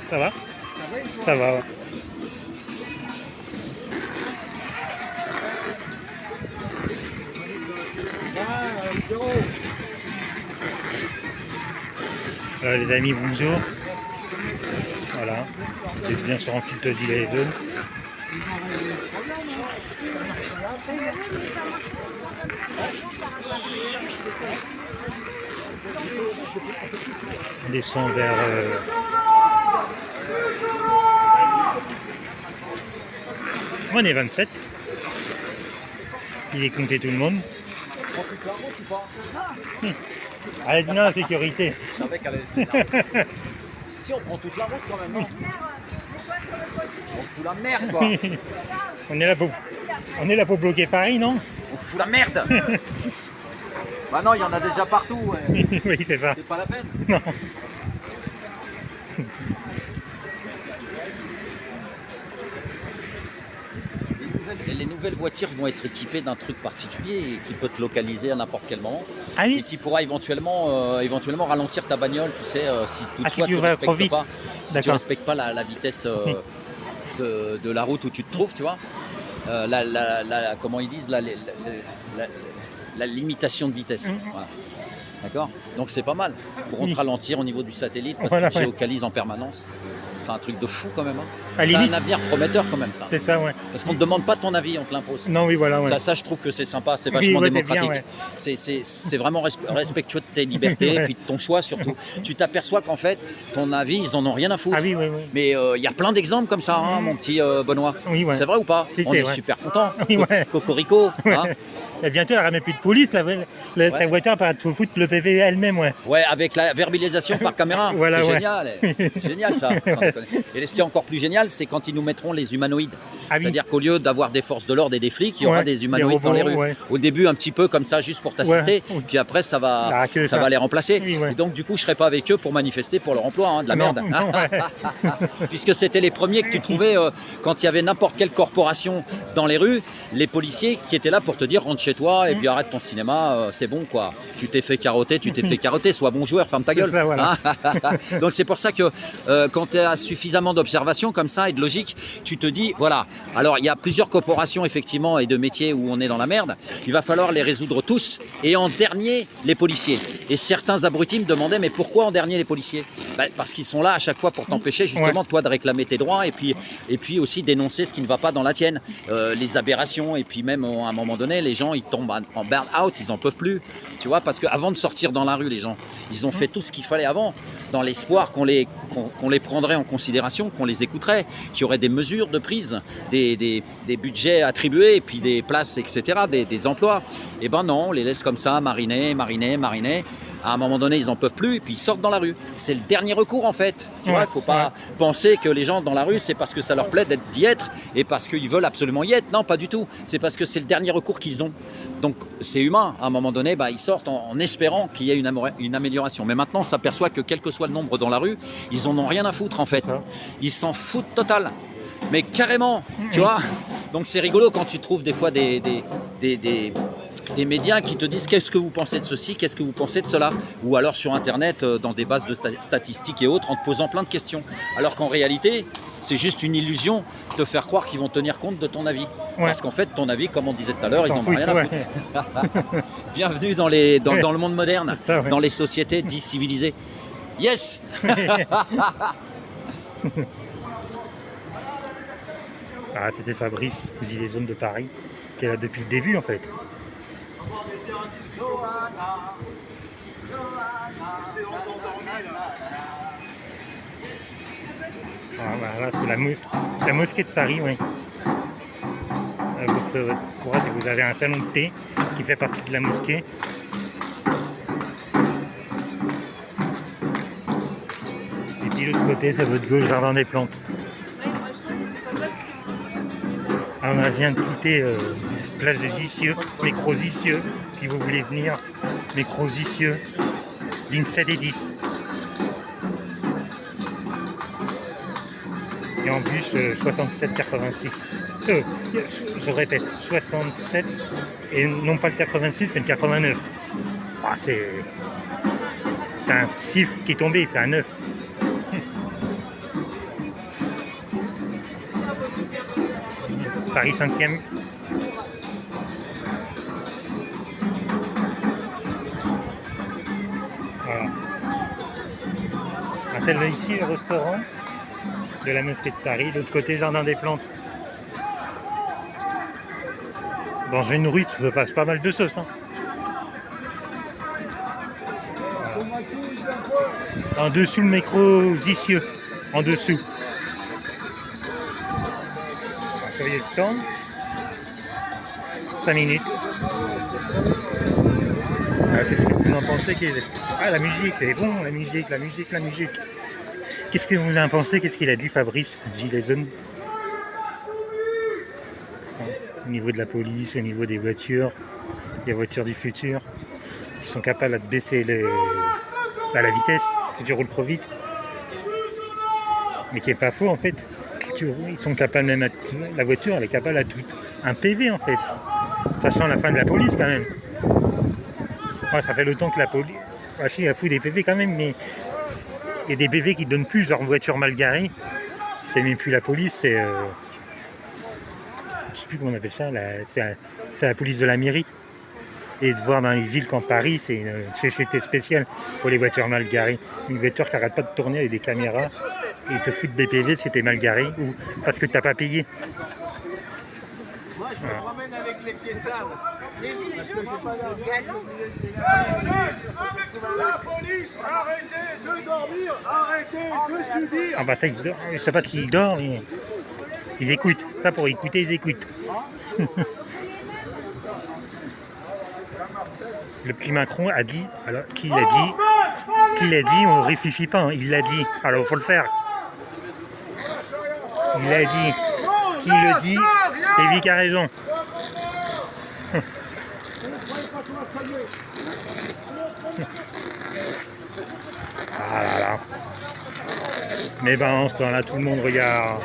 Ça va? Ça va, ouais. Alors les amis, bonjour. Voilà. Vous êtes bien sur un filtre gilet jaune. On descend vers on est 27. Il est compté tout le monde. Allez, non, sécurité. Je savais qu'elle allait s'énerver. Si on prend toute la route quand même, non? On fout la merde quoi. On est là pour bloquer Paris, non? On fout la merde. Bah non, il y en a déjà partout. Ouais. Oui, c'est ça. C'est pas la peine. Non. Les nouvelles voitures vont être équipées d'un truc particulier qui peut te localiser à n'importe quel moment. Ah oui. Et qui pourra éventuellement ralentir ta bagnole, tu sais, si toutefois si tu vas trop vite. tu respectes pas la vitesse de la route où tu te trouves, tu vois. Comment ils disent, la limitation de vitesse. Voilà. D'accord? Donc c'est pas mal. Pour te ralentir au niveau du satellite parce qu'il géocalise en permanence. C'est un truc de fou quand même. Hein. C'est un avenir prometteur quand même ça. C'est ça, ouais. Parce qu'on ne te demande pas ton avis, on te l'impose. Non, oui, voilà. Ouais. Ça, je trouve que c'est sympa, c'est vachement démocratique. C'est bien, c'est vraiment respectueux de tes libertés et puis de ton choix surtout. Tu t'aperçois qu'en fait, ton avis, ils en ont rien à foutre. Ah oui, oui, oui. Mais il y a plein d'exemples comme ça, hein, mon petit Benoît. Oui, ouais. C'est vrai ou pas? On est super contents. Oui, ouais. Cocorico. Hein. Et bientôt, elle ramène plus de police. Ta voiture, elle va te foutre le PV elle-même. Ouais. Ouais, avec la verbalisation par caméra. Voilà, c'est génial. C'est génial ça. Et ce qui est encore plus génial, c'est quand ils nous mettront les humanoïdes. C'est-à-dire qu'au lieu d'avoir des forces de l'ordre et des flics, il y aura des humanoïdes dans les rues. Ouais. Au début, un petit peu comme ça, juste pour t'assister. Puis après, ça va les remplacer. Oui, ouais. Et donc, du coup, je ne serai pas avec eux pour manifester pour leur emploi. Hein, de la merde. Non, Puisque c'était les premiers que tu trouvais quand il y avait n'importe quelle corporation dans les rues, les policiers qui étaient là pour te dire rentre chez toi et puis arrête ton cinéma, c'est bon quoi. Tu t'es fait carotter, sois bon joueur, ferme ta gueule. Ça, voilà. Donc c'est pour ça que quand tu as suffisamment d'observation comme ça et de logique, tu te dis voilà, alors il y a plusieurs corporations effectivement et de métiers où on est dans la merde, il va falloir les résoudre tous et en dernier les policiers. Et certains abrutis me demandaient mais pourquoi en dernier les policiers? Parce qu'ils sont là à chaque fois pour t'empêcher justement toi de réclamer tes droits et puis aussi dénoncer ce qui ne va pas dans la tienne, les aberrations et puis même à un moment donné les gens ils tombent en burn-out, ils en peuvent plus, tu vois, parce qu'avant de sortir dans la rue les gens, ils ont fait tout ce qu'il fallait avant dans l'espoir qu'on les prendrait en considération, qu'on les écouterait, qu'il y aurait des mesures de prise, des budgets attribués et puis des places etc, des emplois. Et ben non, on les laisse comme ça mariner. À un moment donné, ils n'en peuvent plus et puis ils sortent dans la rue. C'est le dernier recours en fait. Tu vois, il ne faut pas penser que les gens dans la rue, c'est parce que ça leur plaît d'y être et parce qu'ils veulent absolument y être. Non, pas du tout. C'est parce que c'est le dernier recours qu'ils ont. Donc c'est humain. À un moment donné, ils sortent en espérant qu'il y ait une amélioration. Mais maintenant, on s'aperçoit que quel que soit le nombre dans la rue, ils en ont rien à foutre en fait. Ils s'en foutent total. Mais carrément, tu vois. Donc c'est rigolo quand tu trouves des fois des médias qui te disent qu'est-ce que vous pensez de ceci, qu'est-ce que vous pensez de cela, ou alors sur internet dans des bases de statistiques et autres en te posant plein de questions, alors qu'en réalité c'est juste une illusion de faire croire qu'ils vont tenir compte de ton avis, parce qu'en fait ton avis, comme on disait tout à l'heure, ils en ont rien à foutre. Bienvenue dans le monde moderne, dans les sociétés dites civilisées. Yes. Ah, c'était Fabrice, gilet jaune de Paris, qui est là depuis le début en fait. Ah, voilà, c'est la mosquée de Paris, oui. Vous avez un salon de thé qui fait partie de la mosquée. Et puis l'autre côté, c'est votre gauche, jardin des plantes. Alors, on vient de quitter plage de Zicieux, métro Zicieux, si vous voulez venir, métro Zicieux, ligne 7 et 10. Et en bus 67-86. Je répète, 67 et non pas le 86 mais le 89. Ah, c'est un 6 qui est tombé, c'est un 9. Paris 5e. Voilà. Ah, celle-là ici, le restaurant de la mosquée de Paris, l'autre côté, Jardin des Plantes. Dans une rue, ça passe pas mal de sauce. Hein. Voilà. En dessous, le métro Zicieux. En dessous. On va surveiller le temps. 5 minutes. Ah, qu'est-ce que vous en pensez? Ah, la musique, c'est bon, la musique. Qu'est-ce que vous en pensez? Qu'est-ce qu'il a dit, Fabrice Gileson? Au niveau de la police, au niveau des voitures, les voitures du futur, qui sont capables de baisser la vitesse, parce que tu roules trop vite. Mais qui n'est pas faux, en fait. Ils sont capables même, la voiture, elle est capable à tout. Un PV, en fait. Sachant la fin de la police, quand même. Ouais, ça fait le temps que la police... Ah, si, elle fout des PV quand même, mais il y a des PV qui donnent plus, genre voiture mal garée. C'est même plus la police, c'est... Je sais plus comment on appelle ça, c'est la police de la mairie. Et de voir dans les villes comme Paris, c'est une société spéciale pour les voitures mal garées. Une voiture qui n'arrête pas de tourner avec des caméras et ils te foutent des PV si t'es mal garé ou parce que t'as pas payé. Moi, je me promène avec les piétards. La police, arrêtez de dormir, arrêtez de subir. Ah bah ça, je sais pas qui dort, mais ils écoutent. Ça, pour écouter, ils écoutent. Le petit Macron a dit, alors qui l'a dit, on ne réfléchit pas, hein, il l'a dit, alors il faut le faire. Il l'a dit, qui le dit, c'est lui qui a raison. Ah là là. Mais ben en ce temps-là, tout le monde regarde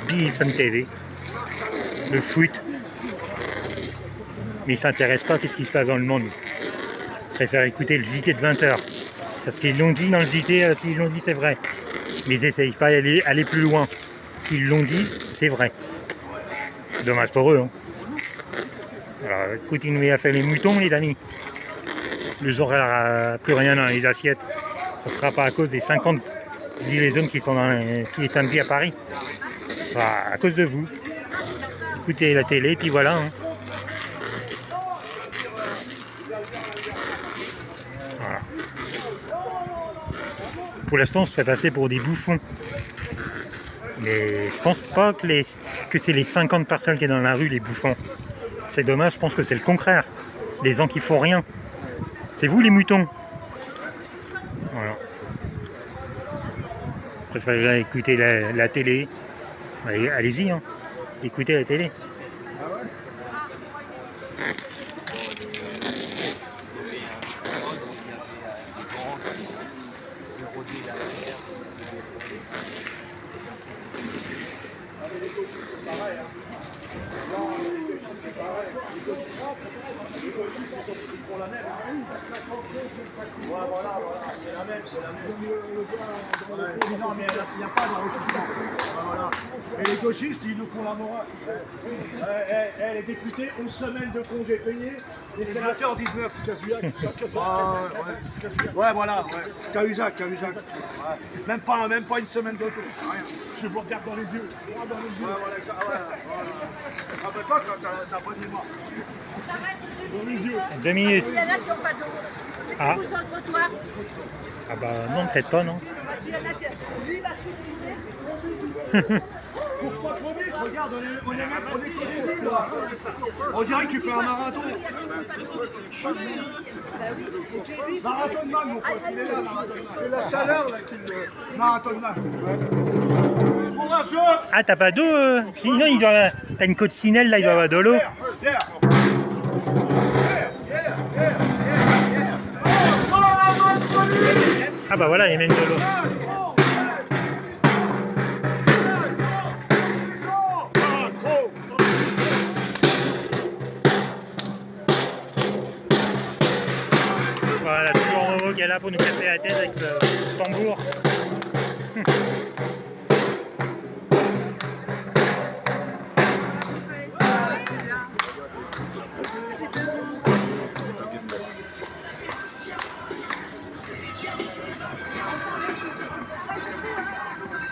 BFM TV, le foot. Mais ils ne s'intéressent pas à ce qui se passe dans le monde. Ils préfèrent écouter le JT de 20h. Parce qu'ils l'ont dit dans le JT, qu'ils l'ont dit, c'est vrai. Mais ils n'essayent pas d'aller plus loin. Qu'ils l'ont dit, c'est vrai. Dommage pour eux. Hein. Alors, continuez à faire les moutons, les amis. Le jour où il n'y aura plus rien dans les assiettes, ce ne sera pas à cause des 50 gilets jaunes qui sont tous les samedis à Paris. Ce sera à cause de vous. Écoutez la télé, puis voilà. Hein. Voilà. Pour l'instant, on se fait passer pour des bouffons. Mais je pense pas que c'est les 50 personnes qui sont dans la rue, les bouffons. C'est dommage, je pense que c'est le contraire. Les gens qui font rien. C'est vous les moutons. Voilà. Je préfère écouter la télé. Allez-y, hein. Écoutez la télé. Voilà, c'est la même. Non, mais il n'y a pas d'enrichissement. Voilà. Et les gauchistes, ils nous font la morale. Les députés ont semaine de congés payés, les sénateurs 19. Ouais, voilà. Cahuzac. Ouais. Même pas une semaine de repos. Rien. Je vous regarde dans les yeux. Ouais, voilà. Ah bah toi, t'as pas dit moi. Dans les yeux. 2 minutes. Il y en a qui n'ont pas d'eau. Ah. Où sont le trottoir? Ah bah non, peut-être pas, non. Il y en a qui... Lui, il va s'utiliser. Pourquoi trop vite? Regarde, on est même on dirait que tu fais un marathon. Marathon de man, mon pote, il est là, marathon de man. C'est la chaleur là qui le... Marathon de man. Ah, t'as pas d'eau sinon, t'as une coccinelle, là, il doit avoir de l'eau. Ah bah voilà, il y a même de l'eau. Voilà, toujours Momo qui est là pour nous casser la tête avec le tambour.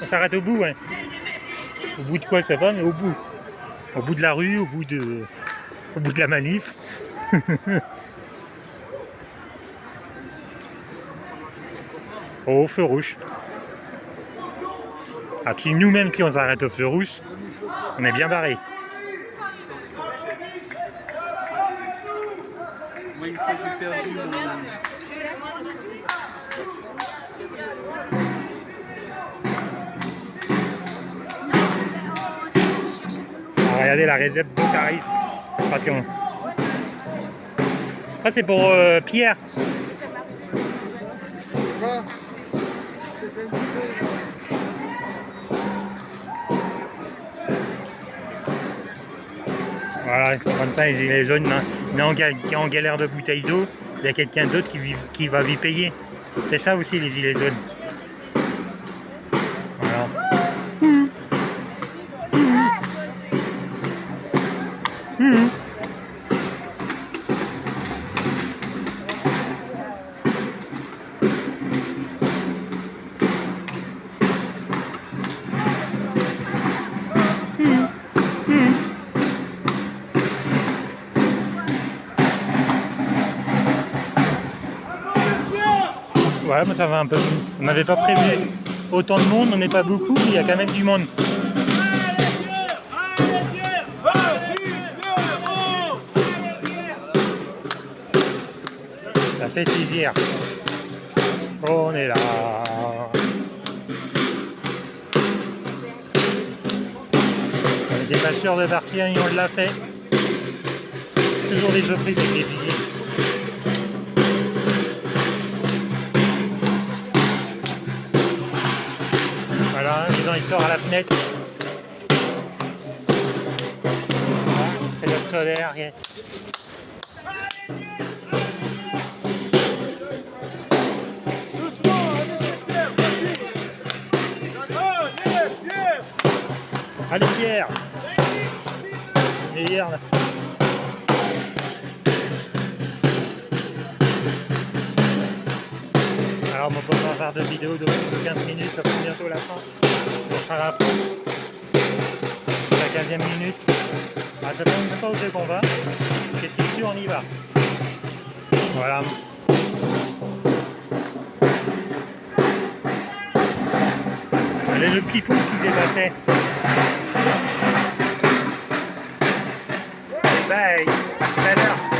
On s'arrête au bout, hein. Au bout de quoi ça va, mais au bout. Au bout de la rue, au bout de la manif. Au feu rouge. Ah, si nous-mêmes qui on s'arrête au feu rouge, on est bien barré. Moi, une fois que j'ai perdu mon... Ah, regardez la réserve de tarif. Attention. Ça c'est pour Pierre. Voilà, comme ça, les gilets jaunes, il est en galère de bouteilles d'eau, il y a quelqu'un d'autre qui va lui payer. C'est ça aussi les gilets jaunes. Voilà. Ouais, mais ça va un peu. On n'avait pas prévu autant de monde, on n'est pas beaucoup, mais il y a quand même du monde. Ça fait plaisir. On est là. On n'était pas sûr de partir et on l'a fait. Toujours des surprises avec les fusils. Voilà, les gens ils sortent à la fenêtre. Voilà, c'est notre solaire. Allez Pierre. Pierre là. Alors on peut pas faire de vidéo de 15 minutes, ça sera bientôt la fin. On sera à la fin. La 15e minute. Ah, je ne sais même pas où c'est qu'on va. Qu'est-ce qui est sûr, on y va. Voilà. Allez, le petit pouce qui s'est passé. Bye. À tout à l'heure.